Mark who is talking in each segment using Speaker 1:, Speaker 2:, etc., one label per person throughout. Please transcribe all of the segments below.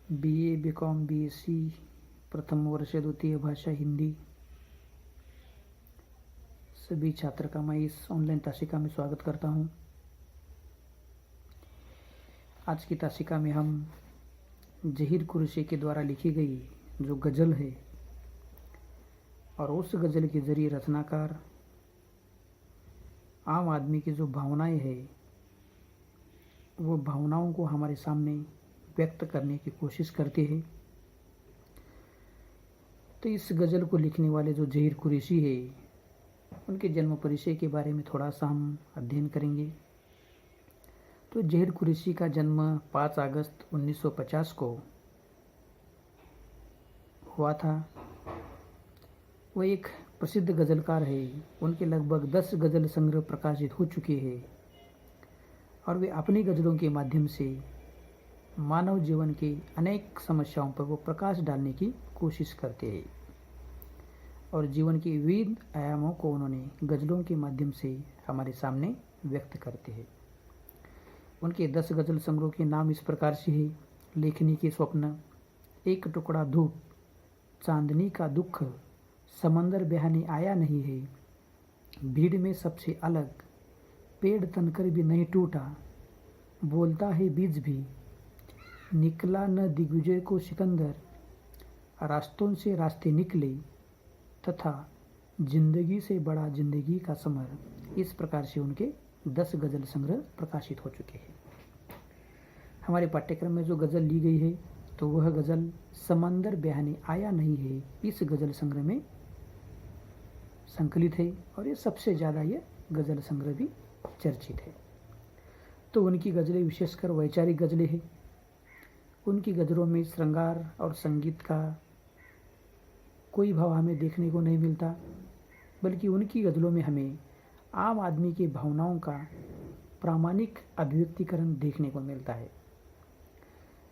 Speaker 1: BA BCom BSc प्रथम वर्ष द्वितीय भाषा हिंदी सभी छात्र का मैं इस ऑनलाइन तासिका में स्वागत करता हूं। आज की तासिका में हम ज़हीर कुरैशी के द्वारा लिखी गई जो गज़ल है और उस गज़ल के ज़रिए रचनाकार आम आदमी की जो भावनाएं हैं वो भावनाओं को हमारे सामने व्यक्त करने की कोशिश करते हैं। तो इस गज़ल को लिखने वाले जो ज़हीर कुरैशी है उनके जन्म परिचय के बारे में थोड़ा सा हम अध्ययन करेंगे। तो ज़हीर कुरैशी का जन्म 5 अगस्त 1950 को हुआ था। वो एक प्रसिद्ध गज़लकार है। उनके लगभग 10 गज़ल संग्रह प्रकाशित हो चुके हैं और वे अपनी गज़लों के माध्यम से मानव जीवन की अनेक समस्याओं पर वो प्रकाश डालने की कोशिश करते हैं और जीवन के विविध आयामों को उन्होंने गज़लों के माध्यम से हमारे सामने व्यक्त करते हैं। उनके 10 गज़ल संग्रह के नाम इस प्रकार से है: लेखनी के स्वप्न, एक टुकड़ा धूप, चांदनी का दुख, समंदर बहाने आया नहीं है, भीड़ में सबसे अलग, पेड़ तनकर भी नहीं टूटा, बोलता है बीज भी, निकला न दिग्विजय को सिकंदर, रास्तों से रास्ते निकले, तथा जिंदगी से बड़ा जिंदगी का समर। इस प्रकार से उनके 10 गज़ल संग्रह प्रकाशित हो चुके हैं। हमारे पाठ्यक्रम में जो गज़ल ली गई है तो वह गज़ल समंदर बहाने आया नहीं है इस गज़ल संग्रह में संकलित है और ये सबसे ज़्यादा ये गज़ल संग्रह भी चर्चित है। तो उनकी गज़लें विशेषकर वैचारिक गज़लें हैं। उनकी गज़लों में श्रृंगार और संगीत का कोई भाव हमें देखने को नहीं मिलता, बल्कि उनकी गज़लों में हमें आम आदमी की भावनाओं का प्रामाणिक अभिव्यक्तिकरण देखने को मिलता है।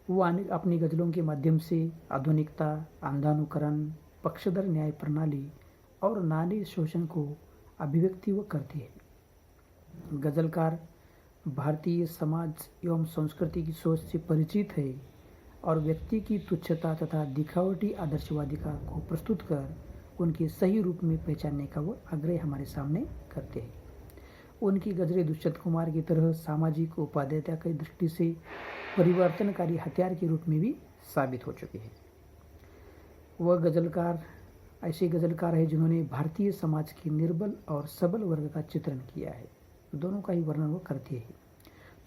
Speaker 1: वो अपनी गज़लों के माध्यम से आधुनिकता, अंधानुकरण, पक्षधर न्याय प्रणाली और नारी शोषण को अभिव्यक्ति वो करती है। गज़लकार भारतीय समाज एवं संस्कृति की सोच से परिचित है और व्यक्ति की तुच्छता तथा दिखावटी आदर्शवादिता को प्रस्तुत कर उनके सही रूप में पहचानने का वो आग्रह हमारे सामने करते हैं। उनकी गज़लें दुष्यंत कुमार की तरह सामाजिक उपादेयता की दृष्टि से परिवर्तनकारी हथियार के रूप में भी साबित हो चुके हैं। वह गज़लकार ऐसे गज़लकार है जिन्होंने भारतीय समाज के निर्बल और सबल वर्ग का चित्रण किया है। दोनों का ही वर्णन वो करते हैं।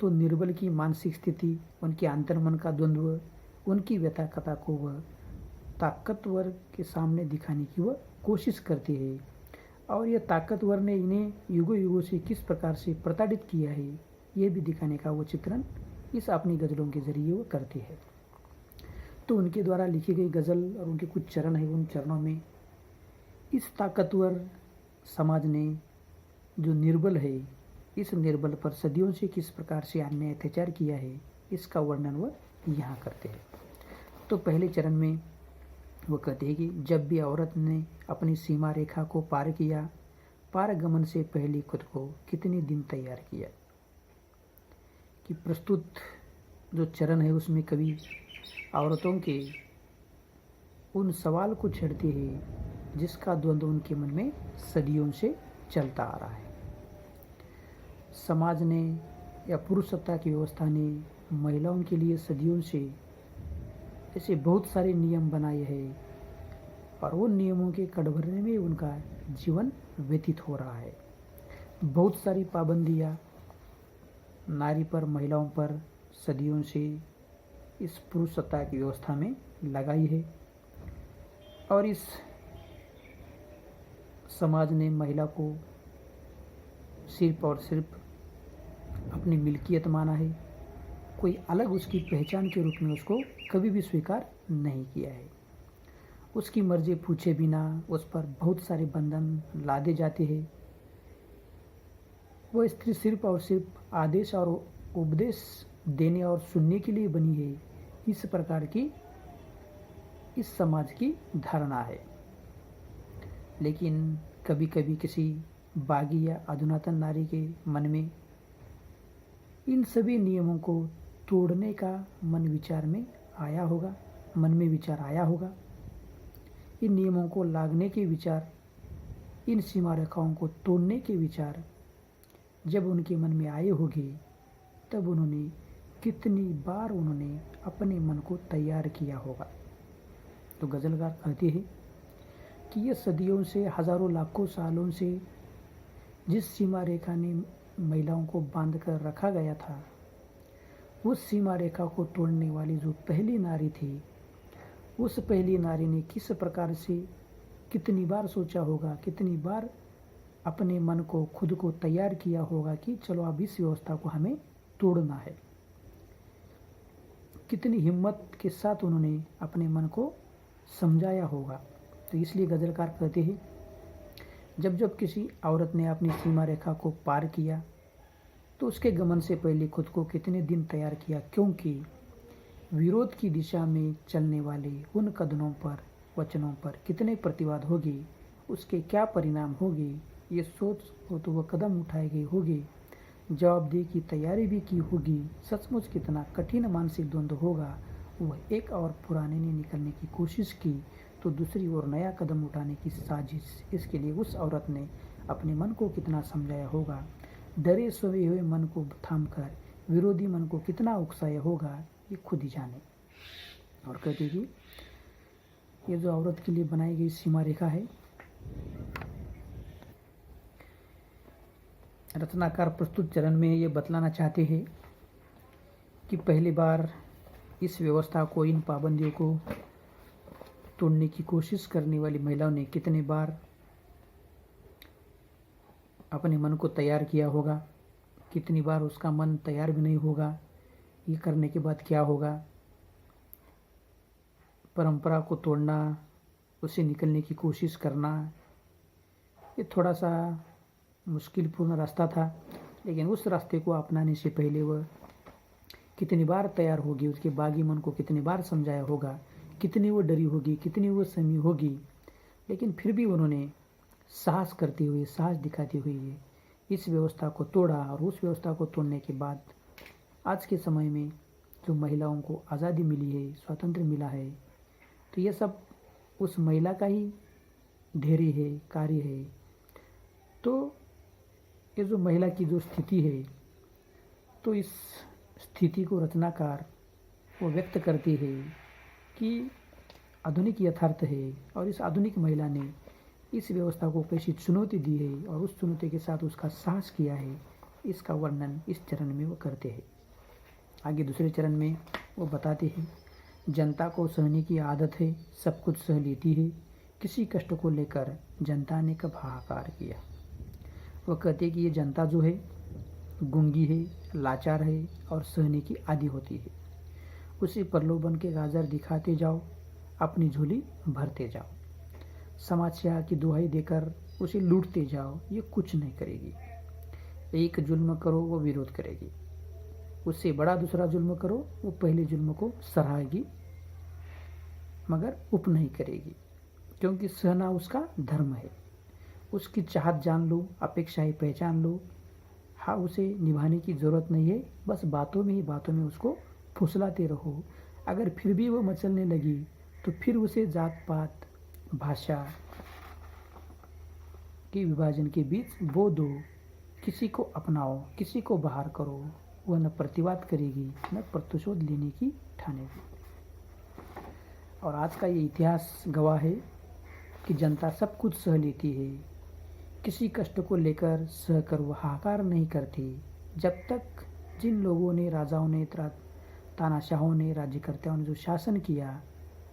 Speaker 1: तो निर्बल की मानसिक स्थिति, उनके अंतर्मन का द्वंद्व, उनकी व्यथा कथा को वह ताकतवर के सामने दिखाने की वह कोशिश करते हैं और यह ताकतवर ने इन्हें युगों युगों से किस प्रकार से प्रताड़ित किया है ये भी दिखाने का वो चित्रण इस अपनी गज़लों के ज़रिए वो करते हैं। तो उनके द्वारा लिखी गई गज़ल और उनके कुछ चरण हैं। उन चरणों में इस ताकतवर समाज ने जो निर्बल है, इस निर्बल पर सदियों से किस प्रकार से अन्याय अत्याचार किया है इसका वर्णन वह यहाँ करते हैं। तो पहले चरण में वो कहते हैं कि जब भी औरत ने अपनी सीमा रेखा को पार किया, पार गमन से पहले खुद को कितने दिन तैयार किया। कि प्रस्तुत जो चरण है उसमें कवि औरतों के उन सवाल को छेड़ते हैं जिसका द्वंद्व उनके मन में सदियों से चलता आ रहा है। समाज ने या पुरुष सत्ता की व्यवस्था ने महिलाओं के लिए सदियों से ऐसे बहुत सारे नियम बनाए हैं और उन नियमों के कटघरे में उनका जीवन व्यतीत हो रहा है। बहुत सारी पाबंदियाँ नारी पर, महिलाओं पर सदियों से इस पुरुष सत्ता की व्यवस्था में लगाई है और इस समाज ने महिला को सिर्फ और सिर्फ अपनी मिल्कियत माना है। कोई अलग उसकी पहचान के रूप में उसको कभी भी स्वीकार नहीं किया है। उसकी मर्जी पूछे बिना उस पर बहुत सारे बंधन लादे जाते हैं। वह स्त्री सिर्फ और सिर्फ आदेश और उपदेश देने और सुनने के लिए बनी है। इस प्रकार की इस समाज की धारणा है। लेकिन कभी कभी किसी बागी या अधुनातन नारी के मन में इन सभी नियमों को तोड़ने का मन विचार में आया होगा, मन में विचार आया होगा। इन नियमों को लागने के विचार, इन सीमा रेखाओं को तोड़ने के विचार जब उनके मन में आए होंगे, तब उन्होंने कितनी बार उन्होंने अपने मन को तैयार किया होगा। तो गज़लकार कहते हैं कि ये सदियों से, हजारों लाखों सालों से जिस सीमा रेखा ने महिलाओं को बांध कर रखा गया था, उस सीमा रेखा को तोड़ने वाली जो पहली नारी थी, उस पहली नारी ने किस प्रकार से कितनी बार सोचा होगा, कितनी बार अपने मन को, खुद को तैयार किया होगा कि चलो अब इस व्यवस्था को हमें तोड़ना है। कितनी हिम्मत के साथ उन्होंने अपने मन को समझाया होगा। तो इसलिए गज़लकार कहते हैं, जब जब किसी औरत ने अपनी सीमा रेखा को पार किया तो उसके गमन से पहले खुद को कितने दिन तैयार किया, क्योंकि विरोध की दिशा में चलने वाले उन कदमों पर, वचनों पर कितने प्रतिवाद होगी, उसके क्या परिणाम होगी, ये सोच हो तो वह कदम उठाए गए होंगे, जवाबदेही की तैयारी भी की होगी। सचमुच कितना कठिन मानसिक द्वंद्व होगा। वह एक और पुराने ने निकलने की कोशिश की तो दूसरी ओर नया कदम उठाने की साजिश। इसके लिए उस औरत ने अपने मन को कितना समझाया होगा, डरे सोए हुए मन को थामकर विरोधी मन को कितना उकसाया होगा, ये खुद ही जाने। और कहते कि ये जो औरत के लिए बनाई गई सीमा रेखा है, रचनाकार प्रस्तुत चरण में ये बतलाना चाहते हैं कि पहली बार इस व्यवस्था को, इन पाबंदियों को तोड़ने की कोशिश करने वाली महिलाओं ने कितने बार अपने मन को तैयार किया होगा, कितनी बार उसका मन तैयार भी नहीं होगा। ये करने के बाद क्या होगा, परंपरा को तोड़ना, उससे निकलने की कोशिश करना, ये थोड़ा सा मुश्किलपूर्ण रास्ता था। लेकिन उस रास्ते को अपनाने से पहले वह कितनी बार तैयार होगी, उसके बागी मन को कितनी बार समझाया होगा, कितनी वो डरी होगी, कितनी वो सहमी होगी। लेकिन फिर भी उन्होंने साहस करते हुए, साहस दिखाते हुए इस व्यवस्था को तोड़ा। और उस व्यवस्था को तोड़ने के बाद आज के समय में जो महिलाओं को आज़ादी मिली है, स्वातंत्र्य मिला है, तो ये सब उस महिला का ही धैर्य है, कार्य है। तो ये जो महिला की जो स्थिति है, तो इस स्थिति को रचनाकार वो व्यक्त करती है कि आधुनिक यथार्थ है और इस आधुनिक महिला ने इस व्यवस्था को कैसी चुनौती दी है और उस चुनौती के साथ उसका साहस किया है, इसका वर्णन इस चरण में वो करते हैं। आगे दूसरे चरण में वो बताते हैं, जनता को सहने की आदत है, सब कुछ सह लेती है, किसी कष्ट को लेकर जनता ने कब हाहाकार किया। वह कहते हैं कि ये जनता जो है गूंगी है, लाचार है और सहने की आदी होती है। उसे प्रलोभन के गाजर दिखाते जाओ, अपनी झोली भरते जाओ, समाज सेवा की दुहाई देकर उसे लूटते जाओ, ये कुछ नहीं करेगी। एक जुल्म करो वो विरोध करेगी, उससे बड़ा दूसरा जुल्म करो वो पहले जुल्म को सराहेगी, मगर उप नहीं करेगी, क्योंकि सहना उसका धर्म है। उसकी चाहत जान लो, अपेक्षाएं पहचान लो। हाँ, उसे निभाने की ज़रूरत नहीं है, बस बातों में ही बातों में उसको फुसलाते रहो। अगर फिर भी वो मचलने लगी तो फिर उसे जात पात, भाषा के विभाजन के बीच बो दो, किसी को अपनाओ, किसी को बाहर करो। वह न प्रतिवाद करेगी न प्रतिशोध लेने की ठानेगी। और आज का ये इतिहास गवाह है कि जनता सब कुछ सह लेती है, किसी कष्ट को लेकर सहकर वह हाहाकार नहीं करती। जब तक जिन लोगों ने, राजाओं ने, तानाशाहों ने, राज्यकर्ताओं ने जो शासन किया,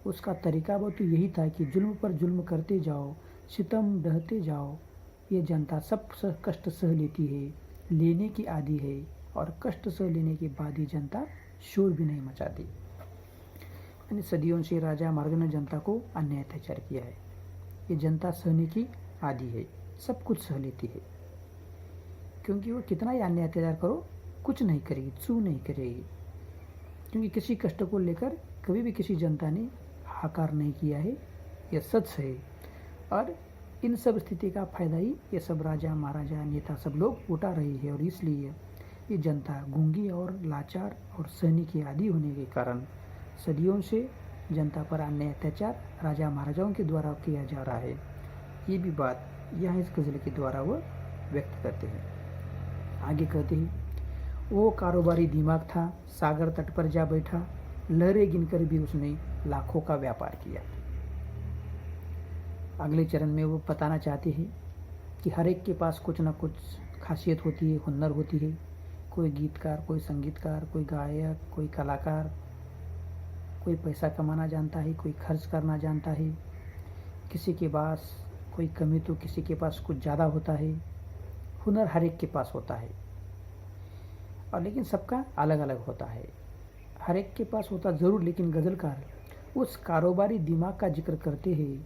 Speaker 1: उसका तरीका वो तो यही था कि जुल्म पर जुल्म करते जाओ, सितम ढहते जाओ। ये जनता सब कष्ट सह लेती है, लेने की आदी है, और कष्ट सह लेने के बाद ही जनता शोर भी नहीं मचाती। यानी सदियों से राजा महाराज ने जनता को अन्याय अत्याचार किया है। ये जनता सहने की आदी है, सब कुछ सह लेती है, क्योंकि वो कितना ही अन्याय अत्याचार करो कुछ नहीं करेगी, चू नहीं करेगी। क्योंकि किसी कष्ट को लेकर कभी भी किसी जनता ने हाहाकार नहीं किया है, यह सच है। और इन सब स्थिति का फायदा ही ये सब राजा महाराजा नेता सब लोग उठा रहे हैं। और इसलिए ये जनता गूंगी और लाचार और सहने की आदी होने के कारण सदियों से जनता पर अन्याय अत्याचार राजा महाराजाओं के द्वारा किया जा रहा है, ये भी बात यहाँ इस गज़ल के द्वारा वो व्यक्त करते हैं। आगे कहते हैं, वो कारोबारी दिमाग था, सागर तट पर जा बैठा, लहरें गिनकर भी उसने लाखों का व्यापार किया। अगले चरण में वो बताना चाहते हैं कि हर एक के पास कुछ ना कुछ खासियत होती है, हुनर होती है। कोई गीतकार, कोई संगीतकार, कोई गायक, कोई कलाकार, कोई पैसा कमाना जानता है, कोई खर्च करना जानता है। किसी के पास कोई कमी तो किसी के पास कुछ ज़्यादा होता है। हुनर हर एक के पास होता है, और लेकिन सबका अलग अलग होता है। हर एक के पास होता ज़रूर, लेकिन गज़लकार उस कारोबारी दिमाग का जिक्र करते हैं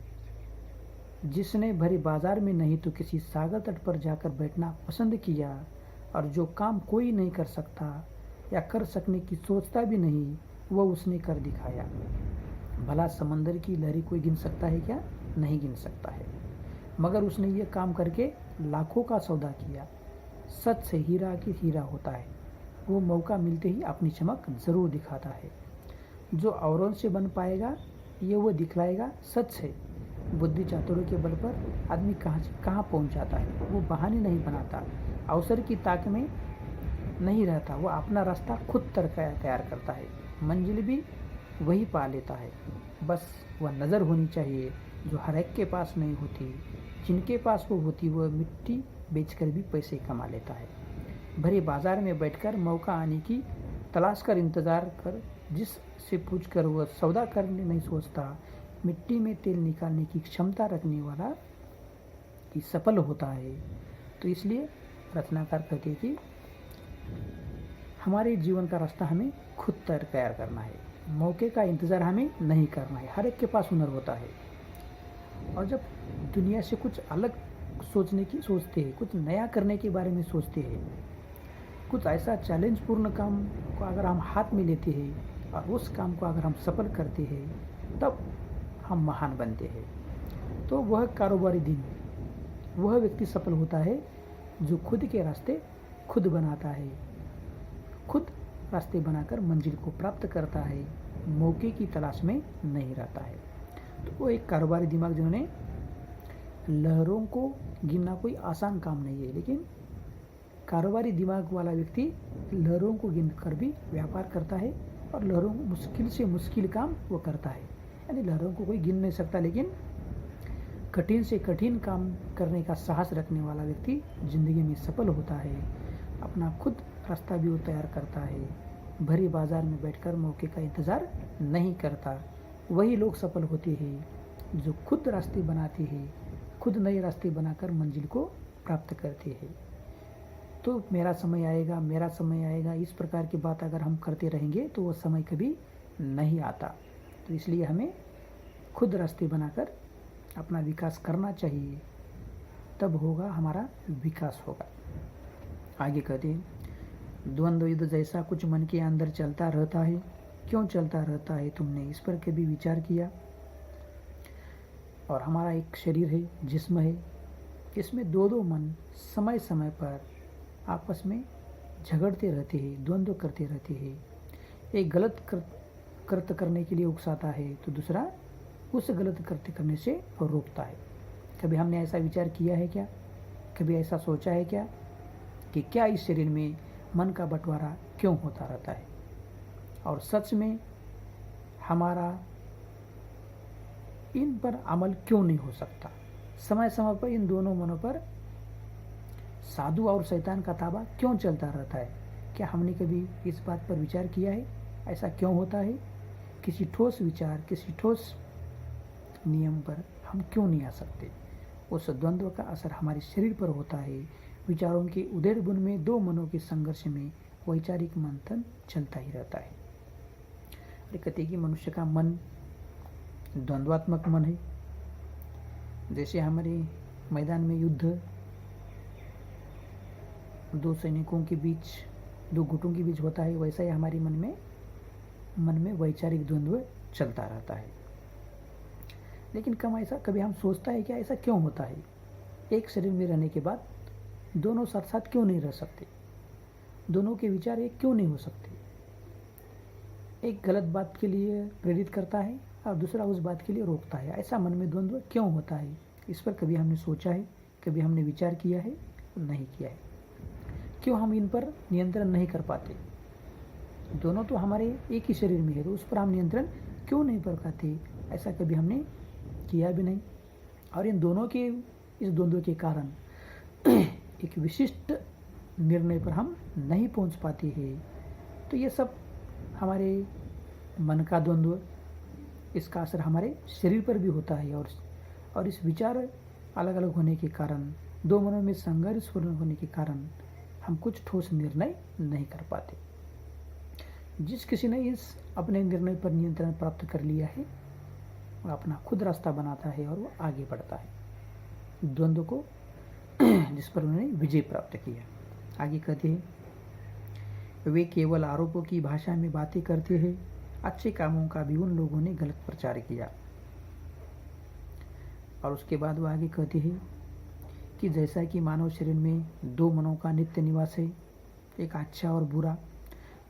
Speaker 1: जिसने भरे बाजार में नहीं तो किसी सागर तट पर जाकर बैठना पसंद किया, और जो काम कोई नहीं कर सकता या कर सकने की सोचता भी नहीं, वह उसने कर दिखाया। भला समंदर की लहरी कोई गिन सकता है क्या? नहीं गिन सकता है, मगर उसने ये काम करके लाखों का सौदा किया। सच से हीरा की हीरा होता है, वो मौका मिलते ही अपनी चमक ज़रूर दिखाता है। जो औरों से बन पाएगा ये वो दिखलाएगा। सच है, बुद्धि चातुर्य के बल पर आदमी कहाँ से कहाँ पहुँच जाता है। वो बहाने नहीं बनाता, अवसर की ताक में नहीं रहता, वो अपना रास्ता खुद तैयार करता है। मंजिल भी वही पा लेता है। बस वह नज़र होनी चाहिए जो हर एक के पास नहीं होती। जिनके पास वो होती वह मिट्टी बेचकर भी पैसे कमा लेता है। भरे बाजार में बैठकर मौका आने की तलाश कर इंतज़ार कर जिस से पूछ कर वह सौदा करने नहीं सोचता। मिट्टी में तेल निकालने की क्षमता रखने वाला ही सफल होता है। तो इसलिए रचनाकार कहते हैं कि हमारे जीवन का रास्ता हमें खुद तैयार करना है। मौके का इंतज़ार हमें नहीं करना है। हर एक के पास हुनर होता है, और जब दुनिया से कुछ अलग सोचते हैं, कुछ नया करने के बारे में सोचते हैं, कुछ ऐसा चैलेंज पूर्ण काम को अगर हम हाथ में लेते हैं और उस काम को अगर हम सफल करते हैं, तब हम महान बनते हैं। तो वह कारोबारी दिन, वह व्यक्ति सफल होता है जो खुद के रास्ते खुद बनाता है, खुद रास्ते बनाकर मंजिल को प्राप्त करता है, मौके की तलाश में नहीं रहता है। तो वो एक कारोबारी दिमाग जिन्होंने लहरों को गिनना कोई आसान काम नहीं है, लेकिन कारोबारी दिमाग वाला व्यक्ति लहरों को गिन कर भी व्यापार करता है, और लहरों को मुश्किल से मुश्किल काम वो करता है। यानी लहरों को कोई गिन नहीं सकता, लेकिन कठिन से कठिन काम करने का साहस रखने वाला व्यक्ति ज़िंदगी में सफल होता है। अपना खुद रास्ता भी वो तैयार करता है। भरी बाजार में बैठकर मौके का इंतज़ार नहीं करता। वही लोग सफल होते हैं जो खुद रास्ते बनाते हैं, खुद नए रास्ते बनाकर मंजिल को प्राप्त करते हैं। तो मेरा समय आएगा, इस प्रकार की बात अगर हम करते रहेंगे तो वो समय कभी नहीं आता। तो इसलिए हमें खुद रास्ते बनाकर अपना विकास करना चाहिए, तब होगा हमारा विकास होगा। आगे कहते हैं, द्वंद्व युद्ध जैसा कुछ मन के अंदर चलता रहता है। क्यों चलता रहता है, तुमने इस पर कभी विचार किया? और हमारा एक शरीर है, जिस्म है, इसमें दो मन समय समय पर आपस में झगड़ते रहते हैं, द्वंद्व करते रहते हैं। एक गलत कृत्य करने के लिए उकसाता है तो दूसरा उस गलत कृत्य करने से रोकता है। कभी हमने ऐसा विचार किया है क्या? कभी ऐसा सोचा है क्या कि क्या इस शरीर में मन का बंटवारा क्यों होता रहता है, और सच में हमारा इन पर अमल क्यों नहीं हो सकता? समय समय पर इन दोनों मनों पर साधु और शैतान का ताबा क्यों चलता रहता है? क्या हमने कभी इस बात पर विचार किया है? ऐसा क्यों होता है? किसी ठोस विचार, किसी ठोस नियम पर हम क्यों नहीं आ सकते? उस द्वंद्व का असर हमारे शरीर पर होता है। विचारों के उधेड़ बुन में दो मनों के संघर्ष में वैचारिक मंथन चलता ही रहता है। कहते हैं कि मनुष्य का मन द्वंद्वात्मक मन है। जैसे हमारे मैदान में युद्ध दो सैनिकों के बीच, दो गुटों के बीच होता है, वैसा ही हमारे मन में वैचारिक द्वंद्व चलता रहता है। लेकिन कभी हम सोचता है कि ऐसा क्यों होता है? एक शरीर में रहने के बाद दोनों साथ साथ क्यों नहीं रह सकते? दोनों के विचार एक क्यों नहीं हो सकते? एक गलत बात के लिए प्रेरित करता है और दूसरा उस बात के लिए रोकता है। ऐसा मन में द्वंद्व क्यों होता है? इस पर कभी हमने सोचा है? कभी हमने विचार किया है? नहीं किया है। क्यों हम इन पर नियंत्रण नहीं कर पाते? दोनों तो हमारे एक ही शरीर में है, तो उस पर हम नियंत्रण क्यों नहीं कर पाते? ऐसा कभी हमने किया भी नहीं। और इन दोनों के इस द्वंद्व के कारण एक विशिष्ट निर्णय पर हम नहीं पहुंच पाते हैं। तो ये सब हमारे मन का द्वंद्व, इसका असर हमारे शरीर पर भी होता है। और इस विचार अलग अलग होने के कारण, दो मनों में संघर्ष होने के कारण हम कुछ ठोस निर्णय नहीं कर पाते। जिस किसी ने इस अपने निर्णय पर नियंत्रण प्राप्त कर लिया है, वह अपना खुद रास्ता बनाता है और वो आगे बढ़ता है द्वंद्व को, जिस पर उन्होंने विजय प्राप्त किया। आगे कहते हैं, वे केवल आरोपों की भाषा में बातें करते हैं, अच्छे कामों का भी उन लोगों ने गलत प्रचार किया। और उसके बाद वो आगे कहते हैं कि जैसा कि मानव शरीर में दो मनों का नित्य निवास है, एक अच्छा और बुरा,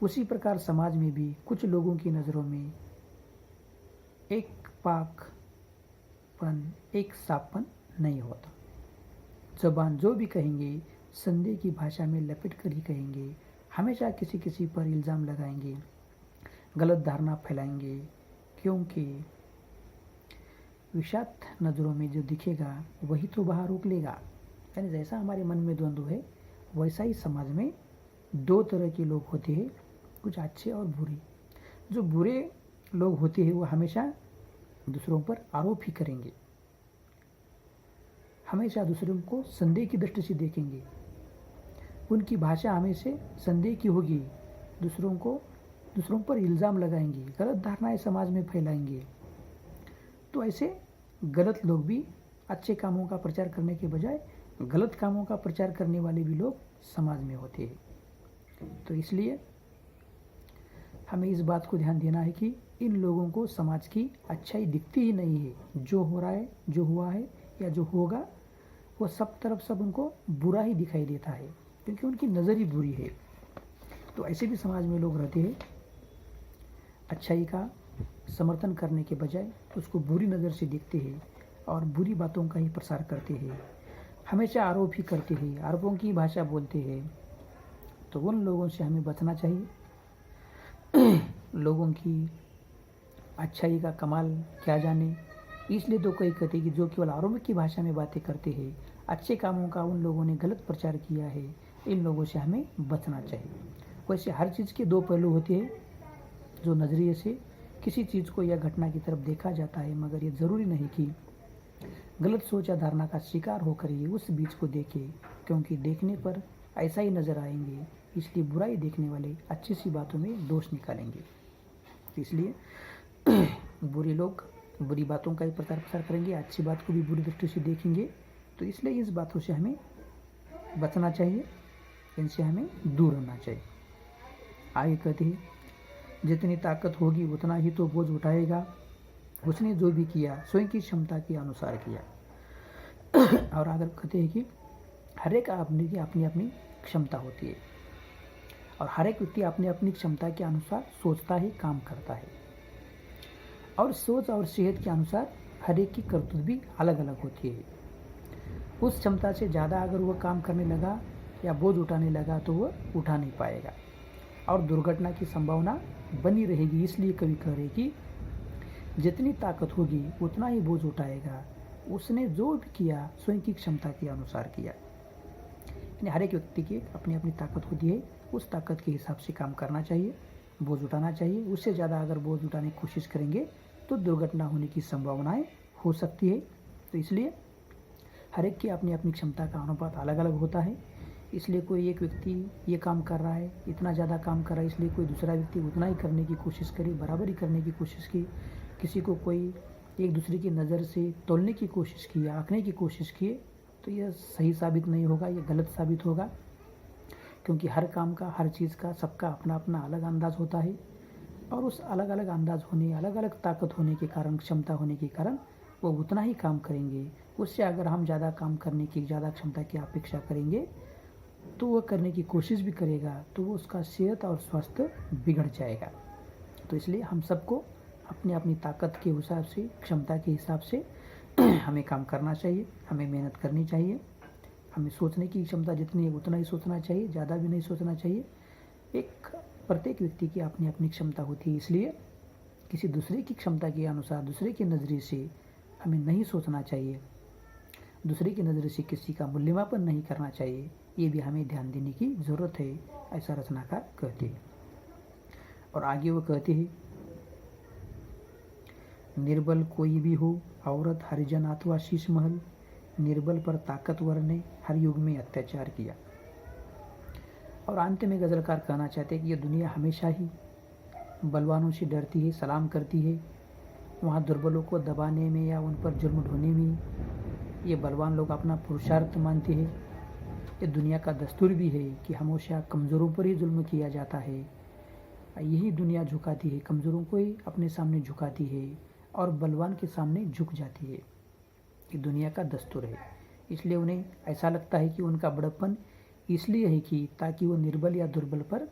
Speaker 1: उसी प्रकार समाज में भी कुछ लोगों की नज़रों में एक पाकपन, एक साफपन नहीं होता। जबान जो भी कहेंगे संदेह की भाषा में लपेट कर ही कहेंगे, हमेशा किसी किसी पर इल्ज़ाम लगाएंगे, गलत धारणा फैलाएंगे, क्योंकि विषाक्त नज़रों में जो दिखेगा वही तो बाहर रोक लेगा। यानी जैसा हमारे मन में द्वंद्व है, वैसा ही समाज में दो तरह के लोग होते हैं, कुछ अच्छे और बुरे। जो बुरे लोग होते हैं वो हमेशा दूसरों पर आरोप ही करेंगे, हमेशा दूसरों को संदेह की दृष्टि से देखेंगे, उनकी भाषा हमेशा संदेह की होगी, दूसरों पर इल्ज़ाम लगाएंगे, गलत धारणाएं समाज में फैलाएंगे। तो ऐसे गलत लोग भी अच्छे कामों का प्रचार करने के बजाय गलत कामों का प्रचार करने वाले भी लोग समाज में होते हैं। तो इसलिए हमें इस बात को ध्यान देना है कि इन लोगों को समाज की अच्छाई दिखती ही नहीं है। जो हो रहा है, जो हुआ है या जो होगा, वो सब तरफ सब उनको बुरा ही दिखाई देता है, क्योंकि उनकी नज़र ही बुरी है। तो ऐसे भी समाज में लोग रहते हैं, अच्छाई का समर्थन करने के बजाय उसको बुरी नज़र से देखते हैं और बुरी बातों का ही प्रसार करते हैं, हमेशा आरोप ही करते हैं, आरोपों की भाषा बोलते हैं। तो उन लोगों से हमें बचना चाहिए। लोगों की अच्छाई का कमाल क्या जाने, इसलिए तो कोई कहते हैं कि जो केवल आरोप की भाषा में बातें करते हैं, अच्छे कामों का उन लोगों ने गलत प्रचार किया है, इन लोगों से हमें बचना चाहिए। वैसे हर चीज़ के दो पहलू होते हैं। जो नज़रिए से किसी चीज़ को या घटना की तरफ देखा जाता है, मगर ये ज़रूरी नहीं कि गलत सोच या धारणा का शिकार होकर ही उस बीज को देखे, क्योंकि देखने पर ऐसा ही नज़र आएंगे। इसलिए बुराई देखने वाले अच्छी सी बातों में दोष निकालेंगे। इसलिए बुरे लोग बुरी बातों का ही प्रचार प्रसार करेंगे, अच्छी बात को भी बुरी दृष्टि से देखेंगे। तो इसलिए इस बातों से हमें बचना चाहिए, इनसे हमें दूर रहना चाहिए। आगे कहते हैं, जितनी ताकत होगी उतना ही तो बोझ उठाएगा, उसने जो भी किया स्वयं की क्षमता के अनुसार किया। और आगे कहते हैं कि हर एक आदमी की अपनी अपनी क्षमता होती है और हर एक व्यक्ति अपनी अपनी क्षमता के अनुसार सोचता है, काम करता है। और सोच और सेहत के अनुसार हर एक की करतूत भी अलग अलग होती है। उस क्षमता से ज़्यादा अगर वह काम करने लगा या बोझ उठाने लगा तो वह उठा नहीं पाएगा और दुर्घटना की संभावना बनी रहेगी। इसलिए कवि कह रहे कि जितनी ताकत होगी उतना ही बोझ उठाएगा, उसने जो भी किया स्वयं की क्षमता के अनुसार किया। यानी हर एक व्यक्ति की अपनी अपनी ताकत होती है, उस ताकत के हिसाब से काम करना चाहिए, बोझ उठाना चाहिए। उससे ज़्यादा अगर बोझ उठाने की कोशिश करेंगे तो दुर्घटना होने की संभावनाएं हो सकती है। तो इसलिए हर एक की अपनी अपनी क्षमता का अनुपात अलग अलग होता है। इसलिए कोई एक व्यक्ति ये काम कर रहा है, इतना ज़्यादा काम कर रहा है, इसलिए कोई दूसरा व्यक्ति उतना ही करने की कोशिश करे, बराबरी करने की कोशिश की। किसी को कोई एक दूसरे की नज़र से तोलने की कोशिश की, आंकने की कोशिश की, तो यह सही साबित नहीं होगा, ये गलत साबित होगा। क्योंकि हर काम का, हर चीज़ का, सबका अपना अपना अलग अंदाज होता है और उस अलग अलग अंदाज होने, अलग अलग ताकत होने के कारण, क्षमता होने के कारण वो उतना ही काम करेंगे। उससे अगर हम ज़्यादा काम करने की, ज़्यादा क्षमता की अपेक्षा करेंगे तो वह करने की कोशिश भी करेगा, तो वो उसका सेहत और स्वास्थ्य बिगड़ जाएगा। तो इसलिए हम सबको अपनी अपनी ताकत के हिसाब से, क्षमता के हिसाब से हमें काम करना चाहिए, हमें मेहनत करनी चाहिए। हमें सोचने की क्षमता जितनी है उतना ही सोचना चाहिए, ज़्यादा भी नहीं सोचना चाहिए। एक प्रत्येक व्यक्ति की अपनी अपनी क्षमता होती है, इसलिए किसी दूसरे की क्षमता के अनुसार, दूसरे के नज़रिए से हमें नहीं सोचना चाहिए, दूसरे की नज़र से किसी का मूल्यमापन नहीं करना चाहिए। ये भी हमें ध्यान देने की ज़रूरत है, ऐसा रचनाकार कहते हैं। और आगे वो कहते हैं, निर्बल कोई भी हो, औरत, हरिजन अथवा शीश महल, निर्बल पर ताकतवर ने हर युग में अत्याचार किया। और अंत में गजलकार कहना चाहते हैं कि ये दुनिया हमेशा ही बलवानों से डरती है, सलाम करती है। वहाँ दुर्बलों को दबाने में या उन पर जुल्म ढोने में ये बलवान लोग अपना पुरुषार्थ मानते हैं। ये दुनिया का दस्तूर भी है कि हमेशा कमज़ोरों पर ही जुल्म किया जाता है। यही दुनिया झुकाती है, कमज़ोरों को ही अपने सामने झुकाती है और बलवान के सामने झुक जाती है। ये दुनिया का दस्तूर है। इसलिए उन्हें ऐसा लगता है कि उनका बड़प्पन इसलिए है कि ताकि वो निर्बल या दुर्बल पर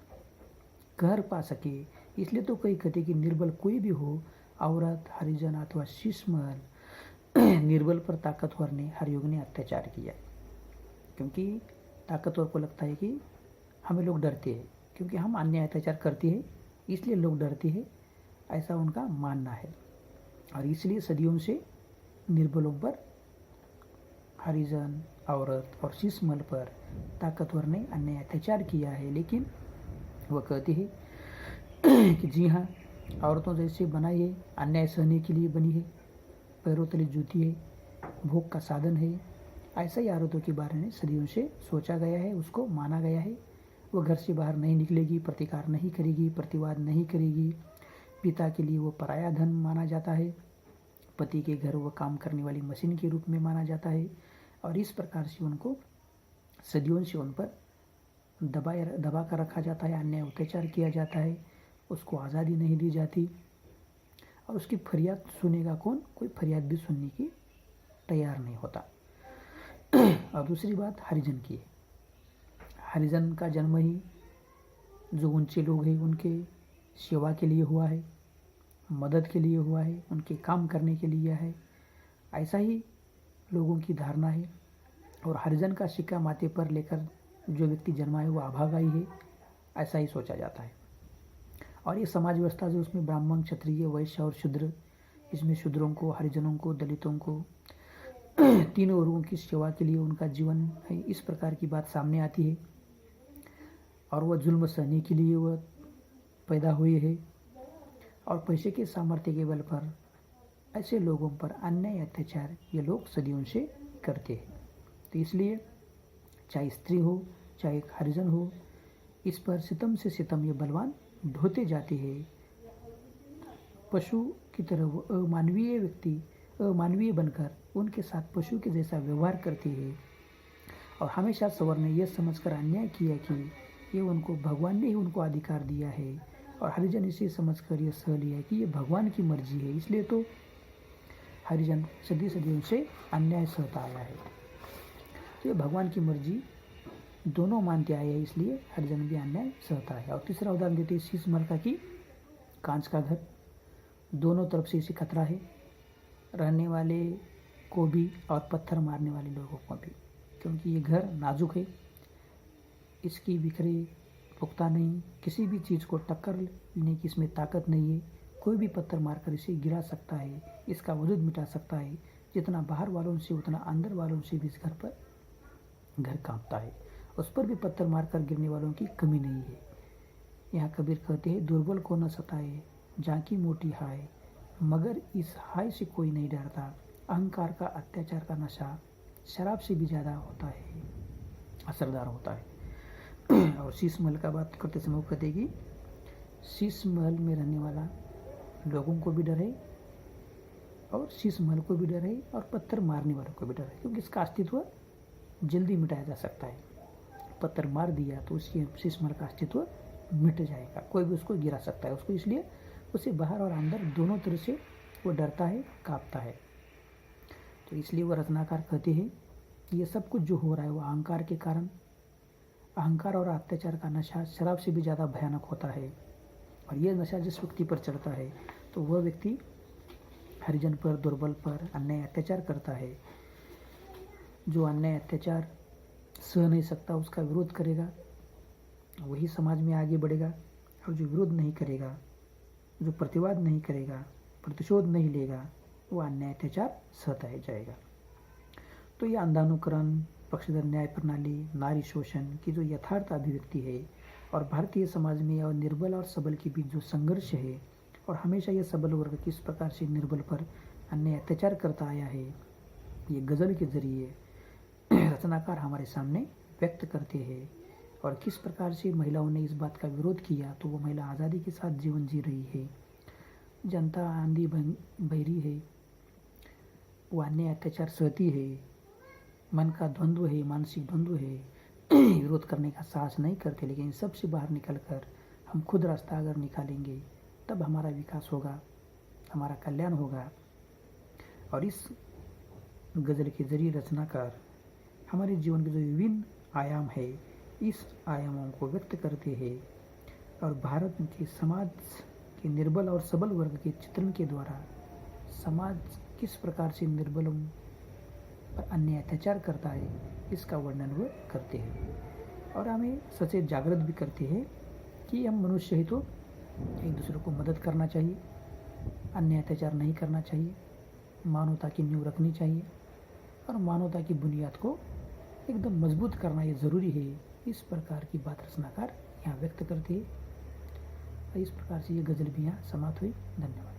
Speaker 1: कहर पा सके। इसलिए तो कई कहते कि निर्बल कोई भी हो, औरत, हरिजन अथवा शीश महल, निर्बल पर ताकतवर ने हर युग ने अत्याचार किया। क्योंकि ताकतवर को लगता है कि हमें लोग डरते हैं, क्योंकि हम अन्याय अत्याचार करते हैं, इसलिए लोग डरते हैं, ऐसा उनका मानना है। और इसलिए सदियों से निर्बलों पर, हरिजन, औरत और शीश महल पर ताकतवर ने अन्याय अत्याचार किया है। लेकिन वह कहते हैं कि जी हाँ, औरतों जैसे बनाई है, अन्याय सहने के लिए बनी है, पैरों तले जूती है, भोग का साधन है। ऐसा ही औरतों के बारे में सदियों से सोचा गया है, उसको माना गया है। वो घर से बाहर नहीं निकलेगी, प्रतिकार नहीं करेगी, प्रतिवाद नहीं करेगी। पिता के लिए वो पराया धन माना जाता है, पति के घर वो काम करने वाली मशीन के रूप में माना जाता है। और इस प्रकार से उनको सदियों से उन पर दबा कर रखा जाता है, अन्याय अत्याचार किया जाता है, उसको आज़ादी नहीं दी जाती। और उसकी फरियाद सुनेगा कौन? कोई फरियाद भी सुनने की तैयार नहीं होता। और दूसरी बात हरिजन की है। हरिजन का जन्म ही जो ऊंचे लोग हैं उनके सेवा के लिए हुआ है, मदद के लिए हुआ है, उनके काम करने के लिए है, ऐसा ही लोगों की धारणा है। और हरिजन का सिक्का माथे पर लेकर जो व्यक्ति जन्मा है वो अभागा ही है, ऐसा ही सोचा जाता है। और ये समाज व्यवस्था जो उसमें ब्राह्मण, क्षत्रिय, वैश्य और शूद्र, इसमें शूद्रों को, हरिजनों को, दलितों को, तीनों वर्गों की सेवा के लिए उनका जीवन है, इस प्रकार की बात सामने आती है। और वह जुल्म सहने के लिए वह पैदा हुए है। और पैसे के सामर्थ्य के बल पर ऐसे लोगों पर अन्याय अत्याचार ये लोग सदियों से करते हैं। तो इसलिए चाहे स्त्री हो, चाहे हरिजन हो, इस पर सितम से सितम ये बलवान ढोते जाते हैं। पशु की तरह वो अमानवीय व्यक्ति, अमानवीय बनकर उनके साथ पशु के जैसा व्यवहार करती है। और हमेशा सवर ने यह समझकर अन्याय किया कि ये उनको, भगवान ने ही उनको अधिकार दिया है। और हरिजन इसे समझकर यह सह लिया कि ये भगवान की मर्जी है। इसलिए तो हरिजन सदियों से अन्याय सहता आया है। तो ये भगवान की मर्जी दोनों मानते आए हैं, इसलिए हरिजन भी अन्याय सहता है। और तीसरा उदाहरण देते हैं शीश महल का कि कांच का घर, दोनों तरफ से इसे खतरा है, रहने वाले को भी और पत्थर मारने वाले लोगों को भी। क्योंकि ये घर नाजुक है, इसकी बिखरे पुख्ता नहीं, किसी भी चीज़ को टक्कर लेने की इसमें ताकत नहीं है। कोई भी पत्थर मारकर इसे गिरा सकता है, इसका वजूद मिटा सकता है। जितना बाहर वालों से उतना अंदर वालों से भी इस घर कांपता है। उस पर भी पत्थर मारकर गिरने वालों की कमी नहीं है। यहाँ कबीर कहते हैं, दुर्बल को न सताए जाकी मोटी हाय, मगर इस हाय से कोई नहीं डरता। अहंकार का, अत्याचार का नशा शराब से भी ज़्यादा होता है, असरदार होता है। और शीश महल का बात करते समय वो कहते कि शीश महल में रहने वाला लोगों को भी डर है, और शीश महल को भी डर है, और पत्थर मारने वालों को भी डर है। क्योंकि इसका अस्तित्व जल्दी मिटाया जा सकता है। पत्थर मार दिया तो उसकी शीश महल का अस्तित्व मिट जाएगा, कोई भी उसको गिरा सकता है उसको। इसलिए उसे बाहर और अंदर दोनों तरह से वो डरता है, कांपता है। तो इसलिए वो रचनाकार कहते हैं ये सब कुछ जो हो रहा है वो अहंकार के कारण। अहंकार और अत्याचार का नशा शराब से भी ज़्यादा भयानक होता है। और ये नशा जिस व्यक्ति पर चढ़ता है तो वह व्यक्ति हरिजन पर, दुर्बल पर अन्याय अत्याचार करता है। जो अन्याय अत्याचार सह नहीं सकता उसका विरोध करेगा, वही समाज में आगे बढ़ेगा। और जो विरोध नहीं करेगा, जो प्रतिवाद नहीं करेगा, प्रतिशोध नहीं लेगा, वो अन्याय अत्याचार सहता ही जाएगा। तो ये अंधानुकरण, पक्षधर न्याय प्रणाली, नारी शोषण की जो यथार्थ अभिव्यक्ति है और भारतीय समाज में और निर्बल और सबल के बीच जो संघर्ष है और हमेशा ये सबल वर्ग किस प्रकार से निर्बल पर अन्याय अत्याचार करता आया है, ये गज़ल के जरिए रचनाकार हमारे सामने व्यक्त करते हैं। और किस प्रकार से महिलाओं ने इस बात का विरोध किया तो वो महिला आज़ादी के साथ जीवन जी रही है। जनता आंधी बहरी है, वो अन्याय अत्याचार सहती है, मन का द्वंद्व है, मानसिक द्वंद्व है, विरोध करने का साहस नहीं करते। लेकिन सबसे बाहर निकलकर हम खुद रास्ता अगर निकालेंगे तब हमारा विकास होगा, हमारा कल्याण होगा। और इस गज़ल के जरिए रचनाकार हमारे जीवन के जो विभिन्न आयाम है, इस आयामों को व्यक्त करते हैं और भारत के समाज के निर्बल और सबल वर्ग के चित्रण के द्वारा समाज किस प्रकार से निर्बलों पर अन्याय अत्याचार करता है इसका वर्णन वो करते हैं। और हमें सचेत जागृत भी करते हैं कि हम मनुष्य ही तो एक दूसरे को मदद करना चाहिए, अन्याय अत्याचार नहीं करना चाहिए, मानवता की नींव रखनी चाहिए और मानवता की बुनियाद को एकदम मजबूत करना ये ज़रूरी है। इस प्रकार की बात रचनाकार यहाँ व्यक्त करते हैं। इस प्रकार से ये गज़ल भी यहाँ समाप्त हुई। धन्यवाद।